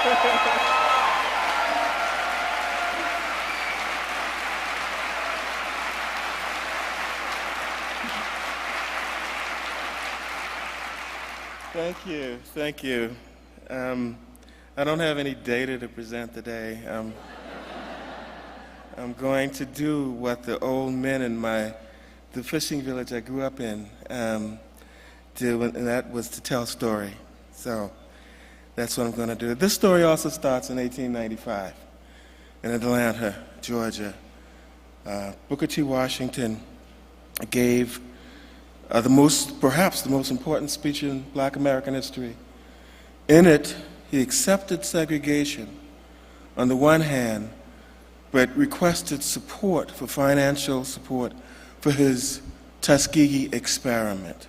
Thank you, thank you. I don't have any data to present today. I'm going to do what the old men in the fishing village I grew up in do, and that was to tell a story. So that's what I'm going to do. This story also starts in 1895 in Atlanta, Georgia. Booker T. Washington gave perhaps the most important speech in Black American history. In it, he accepted segregation on the one hand, but requested financial support for his Tuskegee experiment.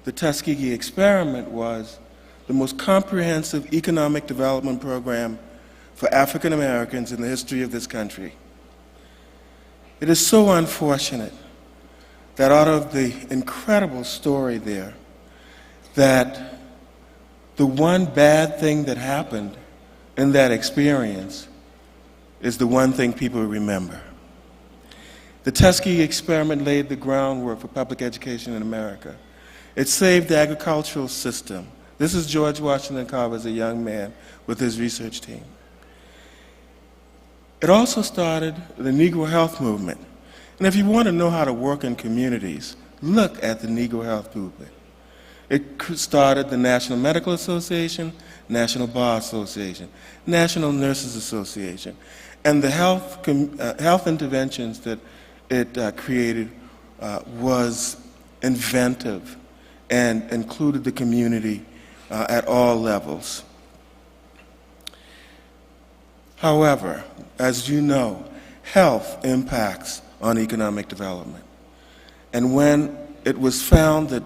The Tuskegee experiment was the most comprehensive economic development program for African Americans in the history of this country. It is so unfortunate that out of the incredible story there, that the one bad thing that happened in that experience is the one thing people remember. The Tuskegee experiment laid the groundwork for public education in America. It saved the agricultural system. This is George Washington Carver as a young man with his research team. It also started the Negro health movement. And if you want to know how to work in communities, look at the Negro health movement. It started the National Medical Association, National Bar Association, National Nurses Association, and the health interventions that it created was inventive and included the community at all levels. However, as you know, health impacts on economic development. And when it was found that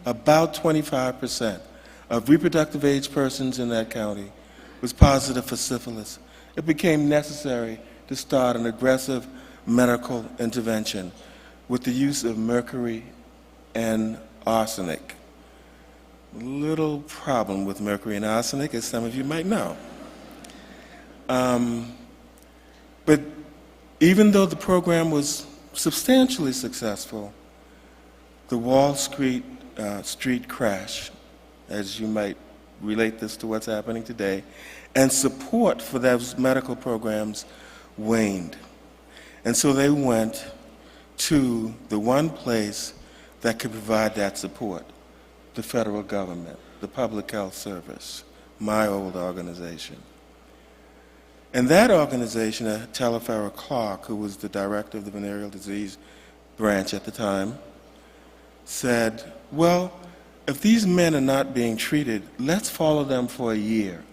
about 25% of reproductive age persons in that county was positive for syphilis, it became necessary to start an aggressive medical intervention with the use of mercury and arsenic. Little problem with mercury and arsenic, as some of you might know. But even though the program was substantially successful, the Wall Street crash, as you might relate this to what's happening today, and support for those medical programs waned. And so they went to the one place that could provide that support, the federal government, the Public Health Service, my old organization. And that organization, Telefarah Clark, who was the director of the venereal disease branch at the time, said, well, if these men are not being treated, let's follow them for a year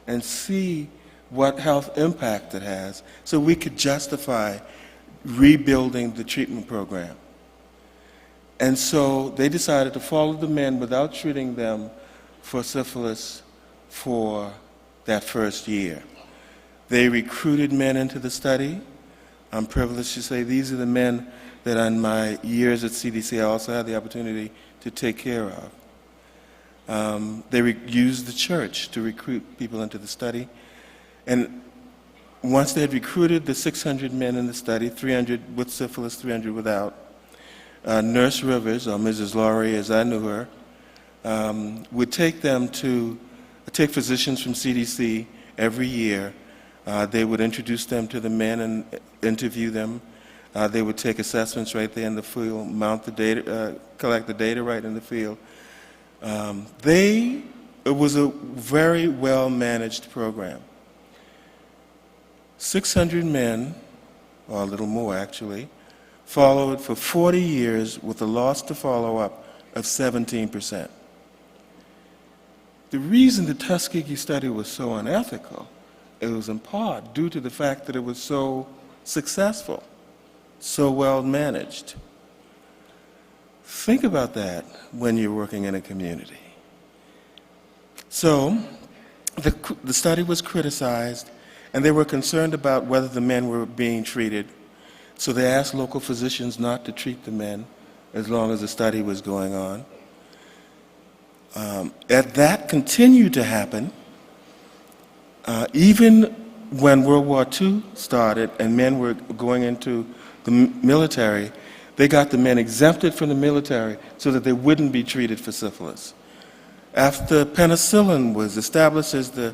and see what health impact it has so we could justify rebuilding the treatment program. And so they decided to follow the men without treating them for syphilis for that first year. They recruited men into the study. I'm privileged to say these are the men that in my years at CDC I also had the opportunity to take care of. They used the church to recruit people into the study. And once they had recruited the 600 men in the study, 300 with syphilis, 300 without, Nurse Rivers, or Mrs. Laurie as I knew her, would take physicians from CDC every year. They would introduce them to the men and interview them. They would take assessments right there in the field, mount the data, collect the data right in the field. It was a very well-managed program. 600 men, or a little more actually, followed for 40 years with a loss to follow-up of 17%. The reason the Tuskegee study was so unethical, it was in part due to the fact that it was so successful, so well managed. Think about that when you're working in a community. So the study was criticized, and they were concerned about whether the men were being treated. So they asked local physicians not to treat the men as long as the study was going on. That continued to happen even when World War II started and men were going into the military, they got the men exempted from the military so that they wouldn't be treated for syphilis. After penicillin was established as the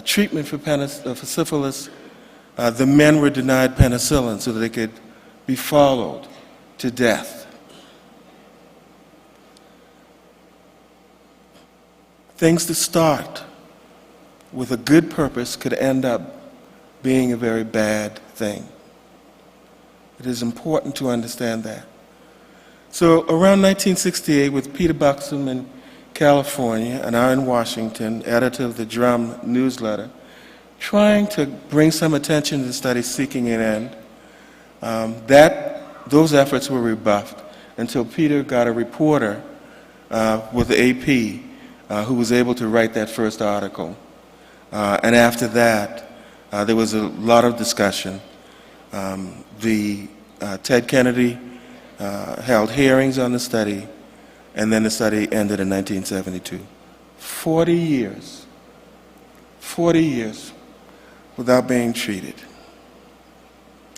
treatment for syphilis, the men were denied penicillin so that they could be followed to death. Things that start with a good purpose could end up being a very bad thing. It is important to understand that. So around 1968, with Peter Buxom in California and I in Washington, editor of the Drum newsletter, trying to bring some attention to the study Seeking an End, those efforts were rebuffed until Peter got a reporter with the AP who was able to write that first article. And after that, there was a lot of discussion. Ted Kennedy held hearings on the study, and then the study ended in 1972. 40 years without being treated.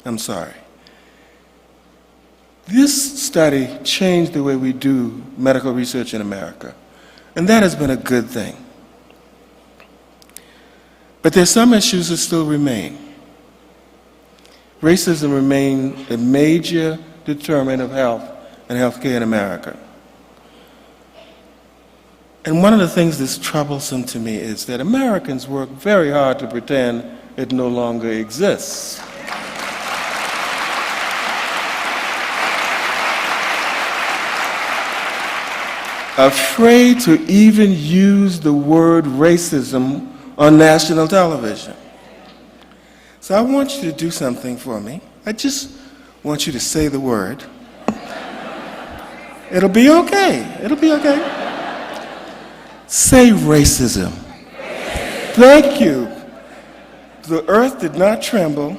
I'm sorry. This study changed the way we do medical research in America, and that has been a good thing. But there's some issues that still remain. Racism remains a major determinant of health and healthcare in America. And one of the things that's troublesome to me is that Americans work very hard to pretend it no longer exists. Afraid to even use the word racism on national television. So I want you to do something for me. I just want you to say the word. It'll be okay. It'll be okay. Say racism. Thank you. The earth did not tremble.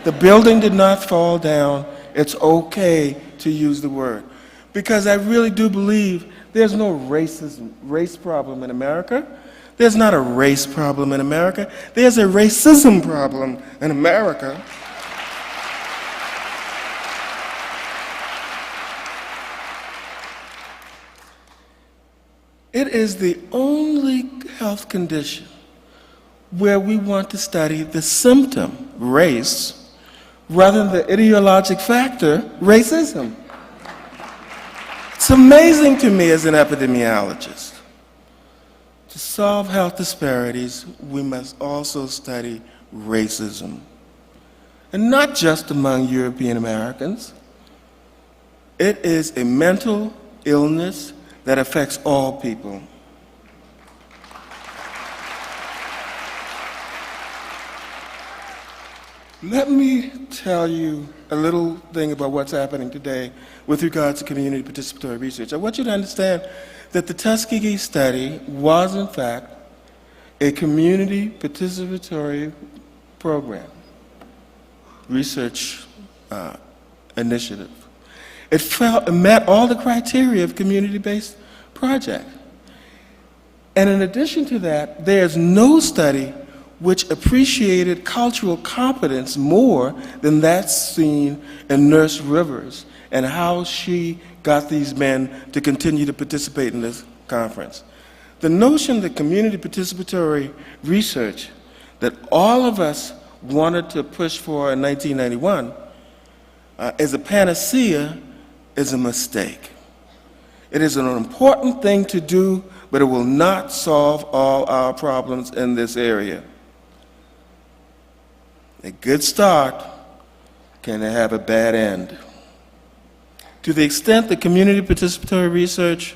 The building did not fall down. It's okay to use the word. Because I really do believe there's no race problem in America. There's not a race problem in America. There's a racism problem in America. It is the only health condition where we want to study the symptom, race, rather than the ideologic factor, racism. It's amazing to me as an epidemiologist. To solve health disparities, we must also study racism. And not just among European Americans. It is a mental illness that affects all people. Let me tell you a little thing about what's happening today with regard to community participatory research. I want you to understand that the Tuskegee study was, in fact, a community participatory program, research initiative. It met all the criteria of community-based project. And in addition to that, there's no study which appreciated cultural competence more than that seen in Nurse Rivers and how she got these men to continue to participate in this conference. The notion that community participatory research that all of us wanted to push for in 1991 as a panacea is a mistake. It is an important thing to do, but it will not solve all our problems in this area. A good start can have a bad end. To the extent that community participatory research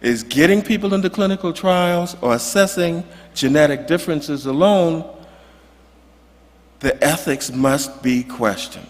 is getting people into clinical trials or assessing genetic differences alone, the ethics must be questioned.